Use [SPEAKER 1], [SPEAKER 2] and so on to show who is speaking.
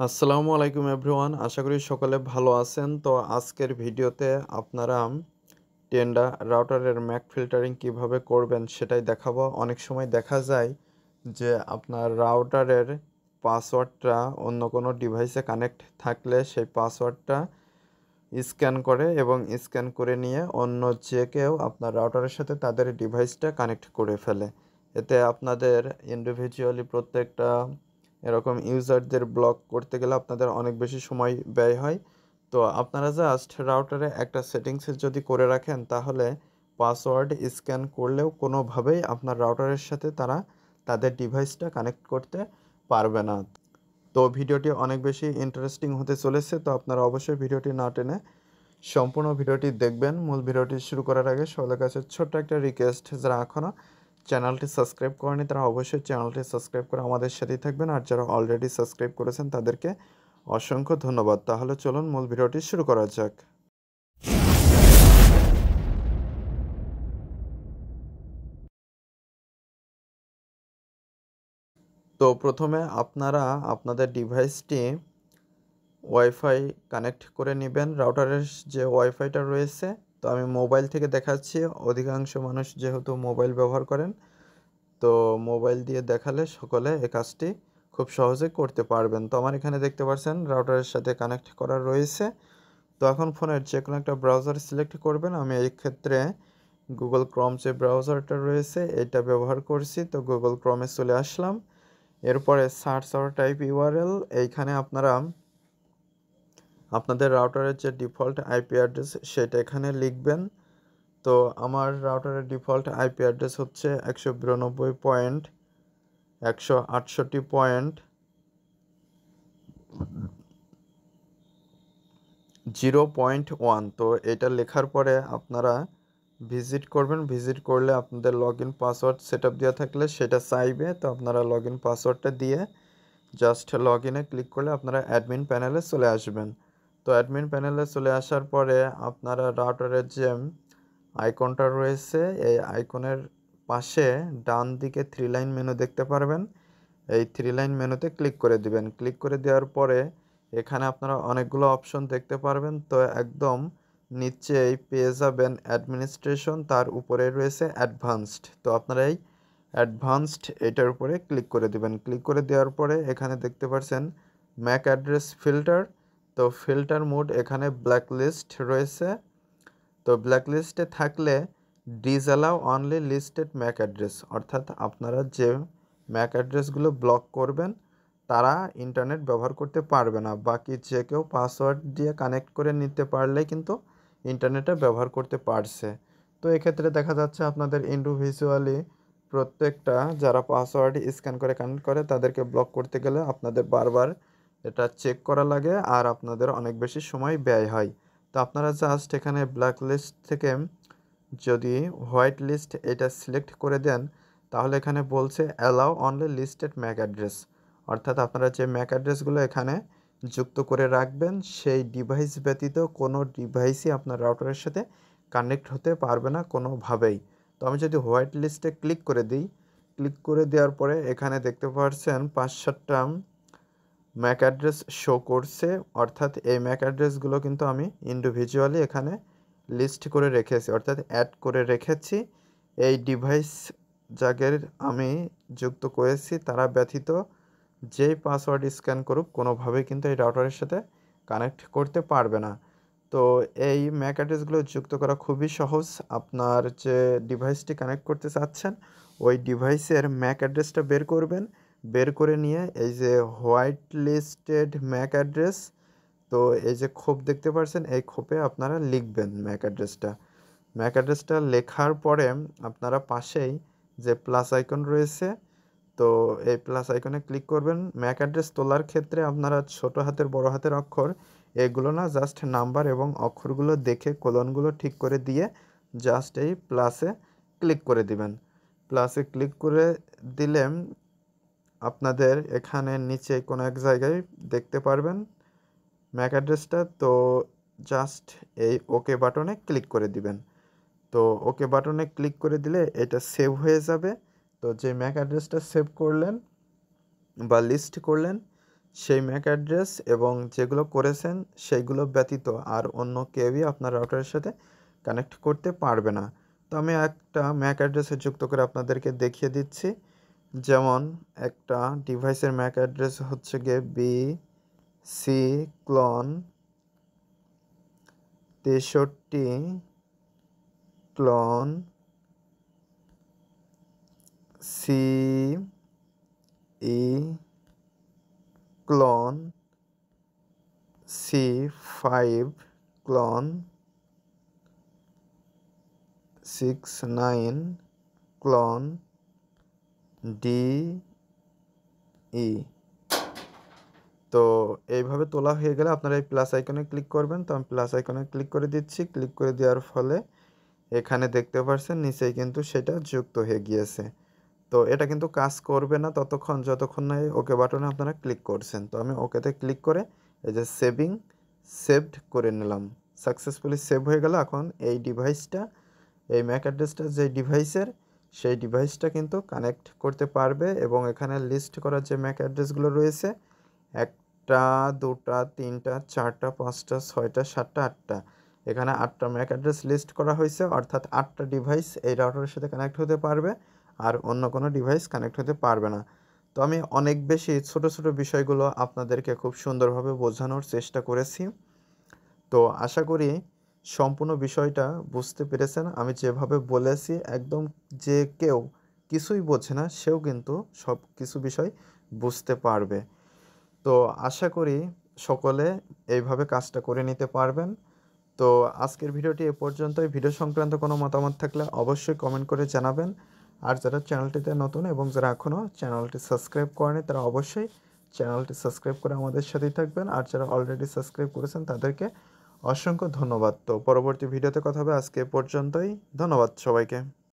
[SPEAKER 1] আসসালামু আলাইকুম এভরিওয়ান, আশা করি সকলে ভালো আছেন। তো আজকের ভিডিওতে আপনারা টেন্ডা রাউটারের ম্যাক ফিল্টারিং কিভাবে করবেন সেটাই দেখাবো। অনেক সময় দেখা যায় যে আপনার রাউটারের পাসওয়ার্ডটা অন্য কোনো ডিভাইসে কানেক্ট থাকলে সেই পাসওয়ার্ডটা স্ক্যান করে এবং স্ক্যান করে নিয়ে অন্য যে কেউ আপনার রাউটারের সাথে তাদের ডিভাইসটা কানেক্ট করে ফেলে। এতে আপনাদের ইন্ডিভিজুয়ালি প্রত্যেকটা এরকম ইউজারদের ব্লক করতে গেলে আপনাদের অনেক বেশি সময় ব্যয় হয়। তো আপনারা জাস্ট রাউটারে একটা সেটিংসে যদি করে রাখেন তাহলে পাসওয়ার্ড স্ক্যান করলেও কোনোভাবেই আপনার রাউটারের সাথে তারা তাদের ডিভাইসটা কানেক্ট করতে পারবে না। তো ভিডিওটি অনেক বেশি ইন্টারেস্টিং হতে চলেছে, তো আপনারা অবশ্যই ভিডিওটি না টেনে সম্পূর্ণ ভিডিওটি দেখবেন। মূল ভিডিওটি শুরু করার আগে সকলের কাছে ছোট্ট একটা রিকোয়েস্ট, যারা এখনও চ্যানেলটি সাবস্ক্রাইব করেনি তারা অবশ্যই চ্যানেলটি সাবস্ক্রাইব করে আমাদের সাথেই থাকবেন, আর যারা অলরেডি সাবস্ক্রাইব করেছেন তাদেরকে অসংখ্য ধন্যবাদ। তাহলে চলুন মূল ভিডিওটি শুরু করা যাক। তো প্রথমে আপনারা আপনাদের ডিভাইসটি ওয়াইফাই কানেক্ট করে নেবেন। রাউটারের যে ওয়াইফাইটা রয়েছে, তো আমি মোবাইল থেকে দেখাচ্ছি, অধিকাংশ মানুষ যেহেতু মোবাইল ব্যবহার করেন, তো মোবাইল দিয়ে দেখালে সকলে এই কাজটি খুব সহজে করতে পারবেন। তো আমার এখানে দেখতে পাচ্ছেন রাউটারের সাথে কানেক্ট করা রয়েছে। তো এখন ফোনের যে কোনো একটা ব্রাউজার সিলেক্ট করবেন। আমি এই ক্ষেত্রে গুগল ক্রোম যে ব্রাউজারটা রয়েছে এটা ব্যবহার করছি। তো গুগল ক্রোমে চলে আসলাম। এরপরে সার্চ অর টাইপ ইউআরএল, এইখানে আপনারা আপনাদের রাউটারের যে ডিফল্ট আইপি অ্যাড্রেস সেটা এখানে লিখবেন। তো আমার রাউটারের ডিফল্ট আইপি অ্যাড্রেস হচ্ছে 192.168.0.1। তো এটা লেখার পরে আপনারা ভিজিট করবেন। ভিজিট করলে আপনাদের log in password set up দেওয়া থাকলে সেটা চাইবে। তো আপনারা লগ ইন পাসওয়ার্ডটা দিয়ে জাস্ট লগ ইনে ক্লিক করলে আপনারা অ্যাডমিন প্যানেলে চলে আসবেন। তো অ্যাডমিন প্যানেলে চলে আসার পরে আপনারা রাউটারের যে আইকনটা রয়েছে এই আইকনের পাশে ডান দিকে 3 লাইন মেনু দেখতে পারবেন। এই 3 লাইন মেনুতে ক্লিক করে দিবেন। ক্লিক করে দেওয়ার পরে এখানে আপনারা অনেকগুলো অপশন দেখতে পারবেন। তো একদম নিচেই পেয়ে যাবেন অ্যাডমিনিস্ট্রেশন, তার উপরে রয়েছে অ্যাডভান্সড। তো আপনারা এই অ্যাডভান্সড এটার উপরে ক্লিক করে দিবেন। ক্লিক করে দেওয়ার পরে এখানে দেখতে পাচ্ছেন ম্যাক অ্যাড্রেস ফিল্টার। তো ফিল্টার মোড এখানে ব্ল্যাক লিস্ট রয়েছে। তো ব্ল্যাক লিস্টে থাকলে disallow only listed Mac address, অর্থাৎ আপনারা যে ম্যাক অ্যাড্রেসগুলো ব্লক করবেন তারা ইন্টারনেট ব্যবহার করতে পারবে না। বাকি যে কেউ পাসওয়ার্ড দিয়ে কানেক্ট করে নিতে পারলেই কিন্তু ইন্টারনেটে ব্যবহার করতে পারছে। তো এক্ষেত্রে দেখা যাচ্ছে আপনাদের ইন্ডিভিজুয়ালি প্রত্যেকটা যারা পাসওয়ার্ড স্ক্যান করে কানেক্ট করে তাদেরকে ব্লক করতে গেলে আপনাদের বারবার এটা চেক করা লাগে আর আপনাদের অনেক বেশি সময় ব্যয় হয়। তো আপনারা জাস্ট এখানে ব্ল্যাক লিস্ট থেকে যদি হোয়াইট লিস্ট এটা সিলেক্ট করে দেন তাহলে এখানে বলছে allow only listed Mac address, অর্থাৎ আপনারা যে ম্যাক অ্যাড্রেসগুলো এখানে যুক্ত করে রাখবেন সেই ডিভাইস ব্যতীত কোনো ডিভাইসই আপনার রাউটারের সাথে কানেক্ট হতে পারবে না কোনোভাবেই। তো আমি যদি হোয়াইট লিস্টে ক্লিক করে দিই, ক্লিক করে দেওয়ার পরে এখানে দেখতে পাচ্ছেন 5-7টা ম্যাক অ্যাড্রেস শো করছে, অর্থাৎ এই ম্যাক অ্যাড্রেসগুলো কিন্তু আমি ইন্ডিভিজুয়ালি এখানে লিস্ট করে রেখেছি, অর্থাৎ অ্যাড করে রেখেছি। এই ডিভাইস যাদের আমি যুক্ত করেছি তারা ব্যতীত যেই পাসওয়ার্ড স্ক্যান করুক কোনোভাবেই কিন্তু এই রাউটারের সাথে কানেক্ট করতে পারবে না। তো এই ম্যাক অ্যাড্রেসগুলো যুক্ত করা খুবই সহজ। আপনার যে ডিভাইসটি কানেক্ট করতে চাচ্ছেন ওই ডিভাইসের ম্যাক অ্যাড্রেসটা বের করবেন। বের করে নিয়ে এই যে হোয়াইট লিস্টেড ম্যাক অ্যাড্রেস, তো এই যে খোপ দেখতে পাচ্ছেন এই খোপে আপনারা লিখবেন ম্যাক অ্যাড্রেসটা। ম্যাক অ্যাড্রেসটা লেখার পরে আপনারা পাশেই যে প্লাস আইকন রয়েছে, তো এই প্লাস আইকনে ক্লিক করবেন। ম্যাক অ্যাড্রেস তোলার ক্ষেত্রে আপনারা ছোট হাতের বড় হাতের অক্ষর এগুলো না, জাস্ট নাম্বার এবং অক্ষরগুলো দেখে কোলনগুলো ঠিক করে দিয়ে জাস্ট এই প্লাসে ক্লিক করে দিবেন। প্লাসে ক্লিক করে দিলে আপনাদের এখানে নিচে কোনো এক জায়গায় দেখতে পারবেন ম্যাক অ্যাড্রেসটা। তো জাস্ট এই ওকে বাটনে ক্লিক করে দিবেন। তো ওকে বাটনে ক্লিক করে দিলে এটা সেভ হয়ে যাবে। তো যে ম্যাক অ্যাড্রেসটা সেভ করলেন বা লিস্ট করলেন সেই ম্যাক অ্যাড্রেস এবং যেগুলো করেছেন সেইগুলো ব্যতীত আর অন্য কেউই আপনার রাউটারের সাথে কানেক্ট করতে পারবে না। তো আমি একটা ম্যাক অ্যাড্রেসে যুক্ত করে আপনাদেরকে দেখিয়ে দিচ্ছি। যেমন একটা ডিভাইসের ম্যাক অ্যাড্রেস হচ্ছে গিয়ে BC ক্লন 63 ক্লন CE ক্লন C5 ক্লন 69 ক্লন DE। তো এইভাবে তোলা হয়ে গেলে আপনারা এই প্লাস আইকনে ক্লিক করবেন। তো আমি প্লাস আইকনে ক্লিক করে দিচ্ছি। ক্লিক করে দেওয়ার ফলে এখানে দেখতে পাচ্ছেন নিচেই কিন্তু সেটা যুক্ত হয়ে গিয়েছে। তো এটা কিন্তু কাজ করবে না ততক্ষণ যতক্ষণ না এই ওকে বাটনে আপনারা ক্লিক করছেন। তো আমি ওকেতে ক্লিক করে এই যে সেভড করে নিলাম। সাকসেসফুলি সেভ হয়ে গেল। এখন এই ডিভাইসটা, এই ম্যাক অ্যাড্রেসটা যে ডিভাইসের, সেই ডিভাইসটা কিন্তু কানেক্ট করতে পারবে এবং এখানে লিস্ট করা যে ম্যাক অ্যাড্রেসগুলো রয়েছে 1টা 2টা 3টা 4টা 5টা 6টা 7টা 8টা, এখানে 8টা ম্যাক অ্যাড্রেস লিস্ট করা হয়েছে, অর্থাৎ 8টা ডিভাইস এই রাউটারের সাথে কানেক্ট হতে পারবে আর অন্য কোনো ডিভাইস কানেক্ট হতে পারবে না। তো আমি অনেক বেশি ছোট ছোট বিষয়গুলো আপনাদেরকে খুব সুন্দরভাবে বোঝানোর চেষ্টা করেছি। তো আশা করি সম্পূর্ণ বিষয়টা বুঝতে পেরেছেন। আমি যেভাবে বলেছি একদম যে কেউ কিছুই বোঝে না সেও কিন্তু সব কিছু বিষয় বুঝতে পারবে। তো আশা করি সকলে এইভাবে কাজটা করে নিতে পারবেন। তো আজকের ভিডিওটি এ পর্যন্তই। ভিডিও সংক্রান্ত কোনো মতামত থাকলে অবশ্যই কমেন্ট করে জানাবেন। আর যারা চ্যানেলটিতে নতুন এবং যারা এখনও চ্যানেলটি সাবস্ক্রাইব করেনি তারা অবশ্যই চ্যানেলটি সাবস্ক্রাইব করে আমাদের সাথেই থাকবেন। আর যারা অলরেডি সাবস্ক্রাইব করেছেন তাদেরকে অসংখ্য ধন্যবাদ। তো পরবর্তী ভিডিওতে কথা হবে। আজকে এ পর্যন্তই। ধন্যবাদ সবাইকে।